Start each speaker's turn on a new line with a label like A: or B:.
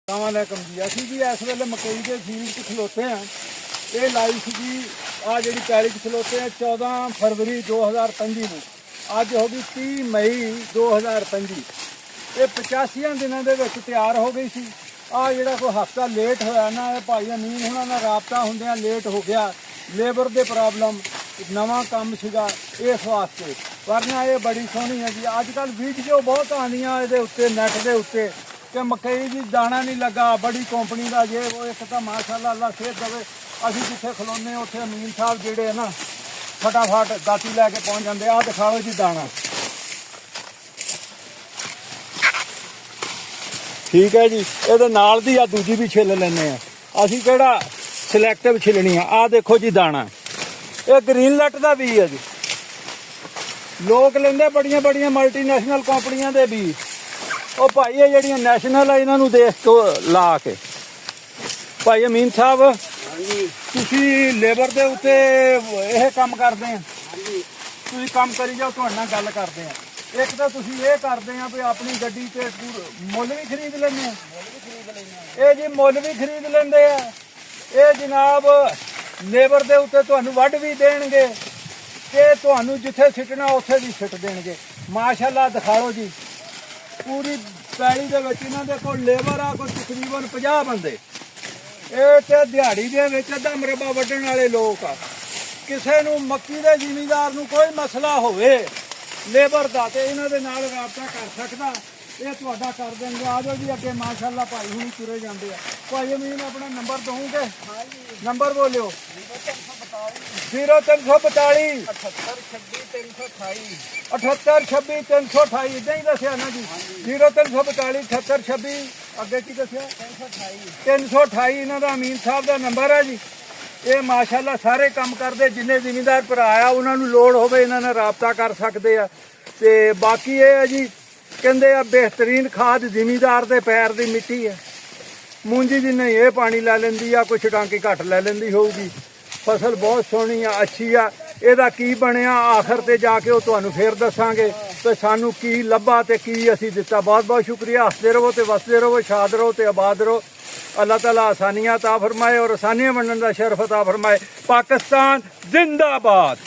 A: अस्सलामुअलैकुम जी। असीं जी इस वेले मकई के फील्ड च खलोते हैं। ये लाई सी जी आ जी पैली च खलोते हैं 14 फरवरी 2025 में। अज हो गई 30 मई 2025। ये 85 दिनों के तैयार हो गई सी। आ जिहड़ा कोई हफ्ता लेट होया ना, भाई अमीन हुणां नाल राबता हुंदियां लेट हो गया। लेबर दे प्रॉब्लम, नवां काम सीगा इस वास्ते, वरना ये बड़ी सोहनी है जी। अजकल वीडियो बहुत आंदियां इहदे उत्ते नैट दे उत्ते कि मकई जी दाना नहीं लगा, बड़ी कंपनी का जे वो। एक तो माशाअल्लाह अल्लाह सेहत देवे, असीं जिथे खलोने उत्थे अमीन साहब जिहड़े है ना फटाफट दाती लैके पहुँच जाते। आ दिखाओ जी दाना, ठीक है जी। ये नाल दी आ दूजी भी छिल लैने आ असीं, किहड़ा सिलैक्टिव छिलनी आ देखो जी दाना। ये ग्रीन लट का भी है जी। लोग लेंदे बड़ियां बड़ियां मल्टीनेशनल कंपनियां दे भी। ਉਹ ਭਾਈ ਇਹ ਜਿਹੜੀਆਂ ਨੈਸ਼ਨਲ ਆ ਇਹਨਾਂ ਨੂੰ ਦੇਖ ਕੇ ਲਾ ਕੇ। ਭਾਈ ਅਮੀਨ ਸਾਹਿਬ, ਹਾਂਜੀ, ਤੁਸੀਂ ਲੇਬਰ ਦੇ ਉੱਤੇ ਇਹ ਕੰਮ ਕਰਦੇ ਆ? ਹਾਂਜੀ, ਤੁਸੀਂ ਕੰਮ ਕਰੀ ਜਾਓ, ਤੁਹਾਡੇ ਨਾਲ ਗੱਲ ਕਰਦੇ ਆ। ਇੱਕ ਤਾਂ ਤੁਸੀਂ ਇਹ ਕਰਦੇ ਆ ਵੀ ਆਪਣੀ ਗੱਡੀ ਤੇ ਮੁੱਲ ਵੀ ਖਰੀਦ ਲੈਂਦੇ ਆ। ਇਹ ਜੀ ਮੁੱਲ ਵੀ ਖਰੀਦ ਲੈਂਦੇ ਆ। ਇਹ ਜਨਾਬ ਲੇਬਰ ਦੇ ਉੱਤੇ ਤੁਹਾਨੂੰ ਵੱਢ ਵੀ ਦੇਣਗੇ ਤੇ ਤੁਹਾਨੂੰ ਜਿੱਥੇ ਸਿੱਟਣਾ ਉੱਥੇ ਵੀ ਸਿੱਟ ਦੇਣਗੇ। ਮਾਸ਼ਾਅੱਲਾ ਦਿਖਾਓ ਜੀ। पूरी पैली दे विच इन्हां दे कोल लेबर आ कोई तकरीबन 50 बंदे। ये ते दिहाड़ी दे विच अद्धा मरबा वड्ढण वाले लोग आ। किसे नूं मक्की दे जिमीदार नूं कोई मसला होवे लेबर दा ते इन्हां दे नाल राबता कर सकदा। ये तुहाडा कर देंगे। आ जाओ जी अगे, माशाअल्लाह भाई हुणी तुरे जांदे आ। भाई अमीन अपना नंबर दोगे? नंबर बोलियो। 0342 78 26 328 इदां ही दस्सिया ना जी। 0342 78 26 अगे की दस्सिया 328 इन्हां दा अमीन साहब दा नंबर है जी। ये माशाअल्लाह सारे काम करते, जिन्ने जिमीदार भरा आ उन्हां नूं लोड़ होवे इन्हां नाल राबता कर सकते आ। ते बाकी ये है जी, कहंदे आ बेहतरीन खाद जिमीदार दे पैर दी मिट्टी है। मूंजी जिन्ने ये पानी लै लैंदी आ, कुछ टांकी घट लै लैंदी होगी। फसल बहुत सोहनी आ, अच्छी आ। ਇਹਦਾ ਕੀ ਬਣਿਆ ਆਖਰ ਤੇ ਜਾ ਕੇ ਉਹ ਤੁਹਾਨੂੰ ਫੇਰ ਦੱਸਾਂਗੇ ਤੇ ਸਾਨੂੰ ਕੀ ਲੱਭਾ ਤੇ ਕੀ ਅਸੀਂ ਦਿੱਤਾ। ਬਹੁਤ ਬਹੁਤ ਸ਼ੁਕਰੀਆ। ਹੱਸਦੇ ਰਹੋ ਤੇ ਵਸਦੇ ਰਹੋ, ਸ਼ਾਦ ਰਹੋ ਤੇ ਆਬਾਦ ਰਹੋ। अल्लाह ताला आसानियाँ अता फरमाए और आसानियाँ बनने का शरफ अता फरमाए। पाकिस्तान जिंदाबाद।